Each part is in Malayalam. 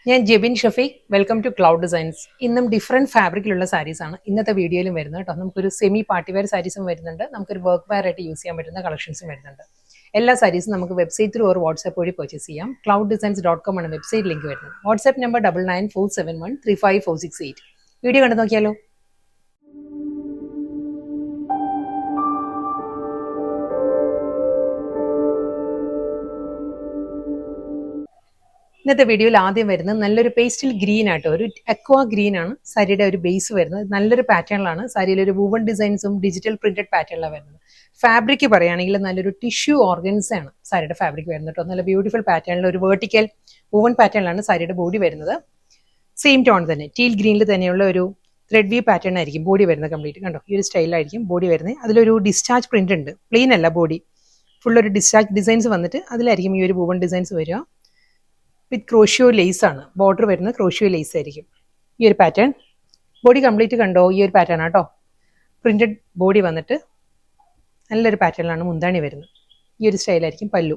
ഞാൻ Jebin Shafeeq. Welcome to cloud designs. ഇന്നും ഡിഫറെന്റ് ഫാബ്രിക്കിലുള്ള സാരീസ് ആണ് ഇന്നത്തെ വീഡിയോയിലും വരുന്നത് കേട്ടോ. നമുക്കൊരു സെമി പാർട്ടി വെയർ സാരീസും വരുന്നുണ്ട്, നമുക്കൊരു വർക്ക് വെയർ ആയിട്ട് യൂസ് ചെയ്യാൻ പറ്റുന്ന കളക്ഷൻസും വരുന്നുണ്ട്. എല്ലാ സാരീസും നമുക്ക് വെബ്സൈറ്റ് ത്രൂ ഓർ വാട്സ്ആപ്പ് വഴി പർച്ചേസ് ചെയ്യാം. clouddesigns.com ആണ് വെബ്സൈറ്റ് ലിങ്ക് വരുന്നത്. WhatsApp number 9947135468. വീഡിയോ കണ്ടു നോക്കിയാലോ. ഇന്നത്തെ വീഡിയോയിൽ ആദ്യം വരുന്നത് നല്ലൊരു പേസ്റ്റൽ ഗ്രീൻ ആട്ടോ, ഒരു അക്വാ ഗ്രീൻ ആണ് സാരിയുടെ ഒരു ബേസ് വരുന്നത്. നല്ലൊരു പാറ്റേണിലാണ് സാരിയിൽ ഒരു വുവൺ ഡിസൈൻസും ഡിജിറ്റൽ പ്രിന്റഡ് പാറ്റേണിലാണ് വരുന്നത്. ഫാബ്രിക് പറയുകയാണെങ്കിൽ നല്ലൊരു ടിഷ്യൂ ഓർഗൻസ് ആണ് സാരിയുടെ ഫാബ്രിക് വരുന്നത് കേട്ടോ. നല്ല ബ്യൂട്ടിഫുൾ പാറ്റേണിൽ ഒരു വെർട്ടിക്കൽ വുവൺ പാറ്റേണിലാണ് സാരിയുടെ ബോഡി വരുന്നത്. സെയിം ടോൺ തന്നെ ടീൽ ഗ്രീനിൽ തന്നെയുള്ള ഒരു ത്രെഡ് വ്യൂ പാറ്റേൺ ആയിരിക്കും ബോഡി വരുന്നത്. കംപ്ലീറ്റ് കണ്ടോ, ഈ ഒരു സ്റ്റൈലായിരിക്കും ബോഡി വരുന്നത്. അതിലൊരു ഡിസ്ചാർജ് പ്രിന്റ് ഉണ്ട്, പ്ലെയിൻ അല്ല ബോഡി, ഫുൾ ഒരു ഡിസ്ചാർജ് ഡിസൈൻസ് വന്നിട്ട് അതിലായിരിക്കും ഈ ഒരു വുവൺ ഡിസൈൻസ് വരിക. വിത്ത് ക്രോഷ്യോ ലേസ് ആണ് ബോർഡർ വരുന്നത്, ക്രോഷ്യോ ലേസ് ആയിരിക്കും ഈ ഒരു പാറ്റേൺ. ബോഡി കംപ്ലീറ്റ് കണ്ടോ, ഈ ഒരു പാറ്റേൺ ആട്ടോ. പ്രിന്റഡ് ബോഡി വന്നിട്ട് നല്ലൊരു പാറ്റേണിലാണ് മുന്താണി വരുന്നത്. ഈ ഒരു സ്റ്റൈലായിരിക്കും പല്ലു.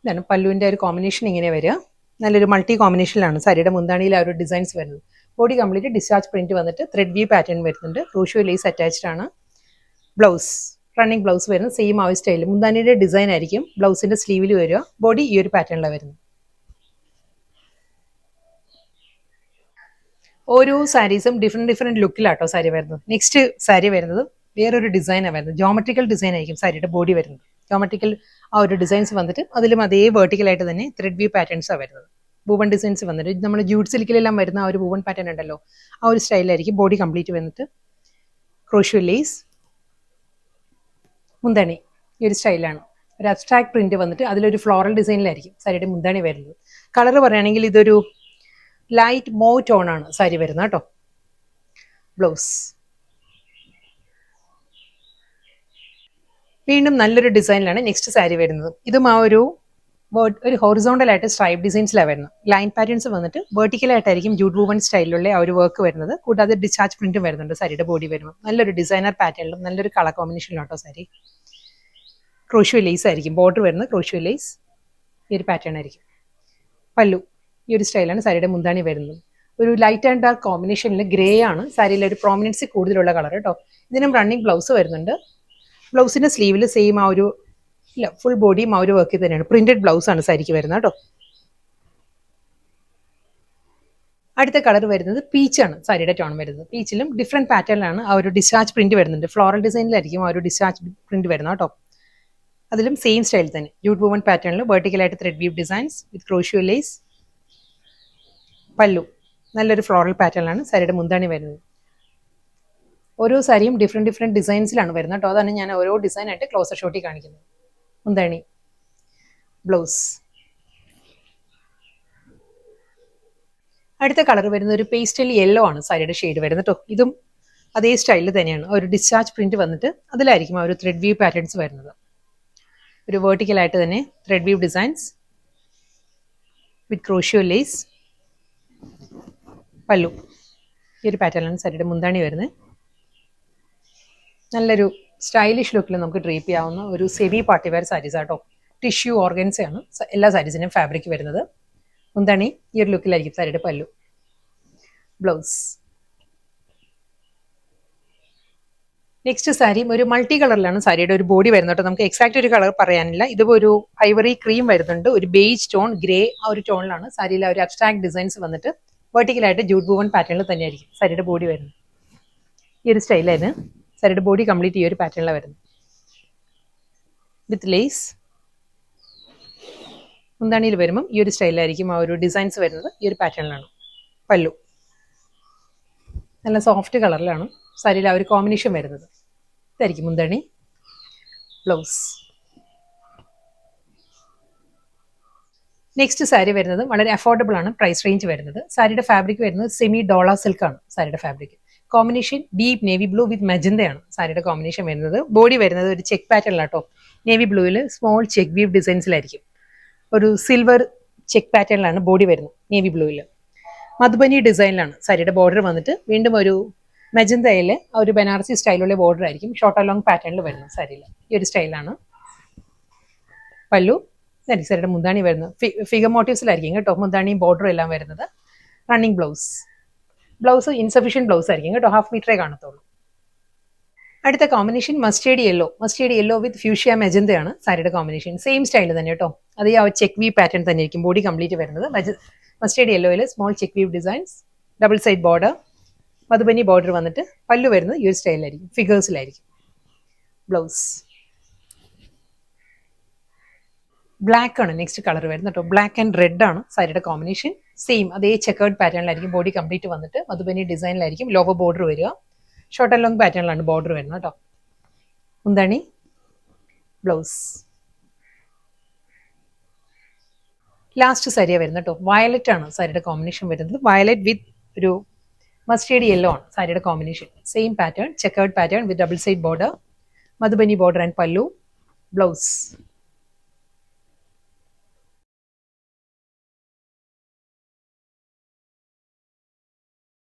ഇതാണ് പല്ലുവിൻ്റെ ഒരു കോമ്പിനേഷൻ ഇങ്ങനെ വരിക. നല്ലൊരു മൾട്ടി കോമ്പിനേഷനിലാണ് സാരിയുടെ മുന്താണിയിൽ ആ ഒരു ഡിസൈൻസ് വരുന്നത്. ബോഡി കംപ്ലീറ്റ് ഡിസ്ചാർജ് പ്രിന്റ് വന്നിട്ട് ത്രെഡ് വ്യൂ പാറ്റേൺ വരുന്നുണ്ട്. ക്രോഷ്യോ ലേസ് അറ്റാച്ച്ഡ് ആണ്. ബ്ലൗസ് റണ്ണിങ് ബ്ലൗസ് വരുന്നത് സെയിം ആ സ്റ്റൈൽ മുന്താനിയുടെ ഡിസൈൻ ആയിരിക്കും ബ്ലൗസിന്റെ സ്ലീവിൽ വരിക. ബോഡി ഈ ഒരു പാറ്റേണിലാണ് വരുന്നത്. ഓരോ സാരീസും ഡിഫറെന്റ് ലുക്കിലാട്ടോ സാരി വരുന്നത്. നെക്സ്റ്റ് സാരി വരുന്നത് വേറൊരു ഡിസൈനാണ് വരുന്നത്. ജോമെട്രിക്കൽ ഡിസൈൻ ആയിരിക്കും സാരിയുടെ ബോഡി വരുന്നത്. ജോമെട്രിക്കൽ ആ ഒരു ഡിസൈൻസ് വന്നിട്ട് അതിലും അതേ വെർട്ടിക്കലായിട്ട് തന്നെ ത്രെഡ് വ്യൂ പാറ്റേൺസാണ് വരുന്നത്. വുവൺ ഡിസൈൻസ് വന്നിട്ട് നമ്മൾ ജൂട്ട് സിൽക്കിലെല്ലാം വരുന്ന ആ ഒരു വുവൺ പാറ്റേൺ ഉണ്ടല്ലോ, ആ ഒരു സ്റ്റൈലായിരിക്കും ബോഡി കംപ്ലീറ്റ് വന്നിട്ട്. ക്രോഷ്യോ ലേസ് മുന്താണി ഈ ഒരു സ്റ്റൈലാണ്. ഒരു അബ്സ്ട്രാക്ട് പ്രിന്റ് വന്നിട്ട് അതിലൊരു ഫ്ലോറൽ ഡിസൈനിലായിരിക്കും സാരിയുടെ മുന്താണി വരുന്നത്. കളർ പറയുകയാണെങ്കിൽ ഇതൊരു ലൈറ്റ് മോ ടോൺ ആണ് സാരി വരുന്നത് കേട്ടോ. ബ്ലൗസ് വീണ്ടും നല്ലൊരു ഡിസൈനിലാണ് നെക്സ്റ്റ് സാരി വരുന്നത്. ഇതും ആ ഒരു ഹൊറിസോണ്ടൽ ആയിട്ട് സ്ട്രൈപ്പ് ഡിസൈൻസിലാണ് വരുന്നത്. ലൈൻ പാറ്റേൺസ് വന്നിട്ട് വെർട്ടിക്കലായിട്ടായിരിക്കും ജൂട്ട് വുവൺ സ്റ്റൈലിലുള്ള ആ ഒരു വർക്ക് വരുന്നത്. കൂടാതെ ഡിസ്ചാർജ് പ്രിന്റും വരുന്നുണ്ട് സാരിയുടെ ബോഡി വരുമ്പോൾ. നല്ലൊരു ഡിസൈനർ പാറ്റേണിലും നല്ലൊരു കളർ കോമ്പിനേഷനിലും കേട്ടോ സാരി. ക്രോഷ്യോ ലേസ് ആയിരിക്കും ബോർഡർ വരുന്നത്. ക്രോഷ്യോ ലേസ് ഈ ഒരു പാറ്റേൺ ആയിരിക്കും. പല്ലു ഈ ഒരു സ്റ്റൈലാണ് സാരിയുടെ മുന്താണി വരുന്നത്. ഒരു ലൈറ്റ് ആൻഡ് ഡാർക്ക് കോമ്പിനേഷനിൽ ഗ്രേ ആണ് സാരിയിലെ ഒരു പ്രോമിനൻസി കൂടുതലുള്ള കളർ കേട്ടോ. ഇതിനും റണ്ണിങ് ബ്ലൗസ് വരുന്നുണ്ട്. ബ്ലൗസിന്റെ സ്ലീവിൽ സെയിം ആ ഒരു ഫുൾ ബോഡിയും ആ ഒരു വർക്ക് തന്നെയാണ്. പ്രിന്റഡ് ബ്ലൗസ് ആണ് സാരിക്ക് വരുന്നത് കേട്ടോ. അടുത്ത കളർ വരുന്നത് പീച്ചാണ് സാരിയുടെ ടോൺ വരുന്നത്. പീച്ചിലും ഡിഫറെന്റ് പാറ്റേണിലാണ് ആ ഒരു ഡിസ്ചാർജ് പ്രിന്റ് വരുന്നുണ്ട്. ഫ്ലോറൽ ഡിസൈനിലായിരിക്കും ആ ഒരു ഡിസ്ചാർജ് പ്രിന്റ് വരുന്നത് കേട്ടോ. അതിലും സെയിം സ്റ്റൈൽ തന്നെ ജൂട്ട് വുവൺ പാറ്റേണിൽ വെർട്ടിക്കലായിട്ട് ത്രെഡ് വ്യൂ ഡിസൈൻസ് വിത്ത് ക്രോഷ്യോ ലേസ്. പല്ലു നല്ലൊരു ഫ്ലോറൽ പാറ്റേണിലാണ് സാരിയുടെ മുന്താണി വരുന്നത്. ഓരോ സാരിയും ഡിഫറെന്റ് ഡിസൈൻസിലാണ് വരുന്നത് കേട്ടോ. അതാണ് ഞാൻ ഓരോ ഡിസൈനായിട്ട് ക്ലോസർ ഷോട്ടിൽ കാണിക്കുന്നത്. മുന്താണി, ബ്ലൗസ്. അടുത്ത കളർ വരുന്നത് ഒരു പേസ്റ്റൽ യെല്ലോ ആണ് സാരിയുടെ ഷെയ്ഡ് വരുന്നത് കേട്ടോ. ഇതും അതേ സ്റ്റൈലിൽ തന്നെയാണ്. ഒരു ഡിസ്ചാർജ് പ്രിന്റ് വന്നിട്ട് അതിലായിരിക്കും ആ ഒരു ത്രെഡ് വ്യൂ പാറ്റേൺസ് വരുന്നത്. ഒരു വെർട്ടിക്കലായിട്ട് തന്നെ ത്രെഡ് വ്യൂ ഡിസൈൻസ് വിത്ത് ക്രോഷ്യോ ലേസ്. പല്ലു ഈ ഒരു പാറ്റേണിലാണ് സാരിയുടെ മുന്താണി വരുന്നത്. നല്ലൊരു സ്റ്റൈലിഷ് ലുക്കിൽ നമുക്ക് ഡ്രീപ്പ് ചെയ്യാവുന്ന ഒരു സെമി പാർട്ടി വെയർ സാരീസ് ആട്ടോ. ടിഷ്യൂ ഓർഗൻസ് ആണ് എല്ലാ സാരീസിനും ഫാബ്രിക് വരുന്നത്. മുന്താണി ഈ ഒരു ലുക്കിലായിരിക്കും സാരിയുടെ പല്ലു. ബ്ലൗസ്. നെക്സ്റ്റ് സാരി ഒരു മൾട്ടി കളറിലാണ് സാരിയുടെ ഒരു ബോഡി വരുന്നത് കേട്ടോ. നമുക്ക് എക്സാക്ട് ഒരു കളർ പറയാനില്ല. ഇതിപ്പോൾ ഒരു ഐവറി ക്രീം വരുന്നുണ്ട്, ഒരു ബേജ് ടോൺ, ഗ്രേ ആ ഒരു ടോണിലാണ് സാരിയിലെ ഒരു അബ്സ്ട്രാക്ട് ഡിസൈൻസ് വന്നിട്ട് വെർട്ടിക്കലായിട്ട് ജൂട്ട് വുവൺ പാറ്റേണിൽ തന്നെയായിരിക്കും സാരിയുടെ ബോഡി വരുന്നത്. ഈ ഒരു സ്റ്റൈലായിരുന്നു സാരിയുടെ ബോഡി കംപ്ലീറ്റ് ഈ ഒരു പാറ്റേണിലാണ് വരുന്നത്. വിത്ത് ലേസ്. മുന്താണിയിൽ വരുമ്പം ഈ ഒരു സ്റ്റൈലായിരിക്കും ആ ഒരു ഡിസൈൻസ് വരുന്നത്. ഈ ഒരു പാറ്റേണിലാണ്. പല്ലു നല്ല സോഫ്റ്റ് കളറിലാണ് സാരിയിൽ ആ ഒരു കോമ്പിനേഷൻ വരുന്നത്. ഇതായിരിക്കും മുന്താണി. ബ്ലൗസ്. നെക്സ്റ്റ് സാരി വരുന്നത് വളരെ അഫോർഡബിൾ ആണ് പ്രൈസ് റേഞ്ച് വരുന്നത്. സാരിയുടെ ഫാബ്രിക് വരുന്നത് സെമി ഡോള സിൽക്ക് ആണ് സാരിയുടെ fabric. Combination deep navy blue with മെജന്തയാണ് സാരിയുടെ കോമ്പിനേഷൻ വരുന്നത്. ബോഡി വരുന്നത് ഒരു ചെക്ക് പാറ്റേണിലാട്ടോ. നേവി ബ്ലൂവിൽ സ്മോൾ ചെക്ക് വീവ് ഡിസൈൻസിലായിരിക്കും. ഒരു സിൽവർ ചെക്ക് പാറ്റേണിലാണ് ബോഡി വരുന്നത് നേവി ബ്ലൂവിൽ. മധുബനി ഡിസൈനിലാണ് സാരിയുടെ ബോർഡർ വന്നിട്ട്. വീണ്ടും ഒരു മെജന്തയിൽ ആ ഒരു ബനാറസി സ്റ്റൈലുള്ള ബോർഡർ ആയിരിക്കും ഷോർട്ട് ലോങ് പാറ്റേണിൽ വരുന്നത് സാരിയിൽ. ഈ ഒരു സ്റ്റൈലാണ്. പല്ലു ഇതായിരിക്കും സാരിയുടെ മുന്താണി വരുന്നത്. ഫിഗർ മോട്ടീവ്സിലായിരിക്കും കേട്ടോ മുന്താണിയും ബോർഡറും എല്ലാം വരുന്നത്. റണ്ണിങ് ബ്ലൗസ് ഇൻസഫിഷ്യൻറ്റ് ബ്ലൗസ് ആയിരിക്കും കേട്ടോ, 1/2 മീറ്ററേ കാണത്തുള്ളൂ. അടുത്ത combination mustard yellow with fuchsia മെജന്തയാണ് സാരിയുടെ കോമ്പിനേഷൻ. സെയിം സ്റ്റൈൽ തന്നെ കേട്ടോ, അത് ആ ചെക്ക് വീവ് പാറ്റേൺ തന്നെ ആയിരിക്കും ബോഡി കംപ്ലീറ്റ് വരുന്നത്. മസ്റ്റേർഡ് യെല്ലോയിൽ small check weave designs, double side border, Madhubani border വന്നിട്ട് പല്ലു വരുന്നത് ഈ ഒരു സ്റ്റൈലിലായിരിക്കും, ഫിഗേഴ്സിലായിരിക്കും. ബ്ലൗസ് ബ്ലാക്ക് ആണ് നെക്സ്റ്റ് കളർ വരുന്നത് കേട്ടോ, ബ്ലാക്ക് ആൻഡ് റെഡ് ആണ് സാരിയുടെ കോമ്പിനേഷൻ. സെയിം അതേ ചെക്കേർഡ് പാറ്റേണിലായിരിക്കും ബോഡി കംപ്ലീറ്റ് വന്നിട്ട് മധുബനി ഡിസൈനിലായിരിക്കും ലോവർ ബോർഡർ വരിക. ഷോർട്ട് ആൻഡ് ലോങ് പാറ്റേണിലാണ് ബോർഡർ വരുന്നത് കേട്ടോ. മുന്താണി, ബ്ലൗസ്. ലാസ്റ്റ് സാരിയ വരുന്നത് കേട്ടോ, വയലറ്റ് ആണ് സാരിയുടെ കോമ്പിനേഷൻ വരുന്നത്. വയലറ്റ് വിത്ത് ഒരു മസ്റ്റേർഡ് യെല്ലോ ആണ് സാരിയുടെ combination. Same pattern, chequered pattern with double side border, Madhubani border and പല്ലു, ബ്ലൗസ്.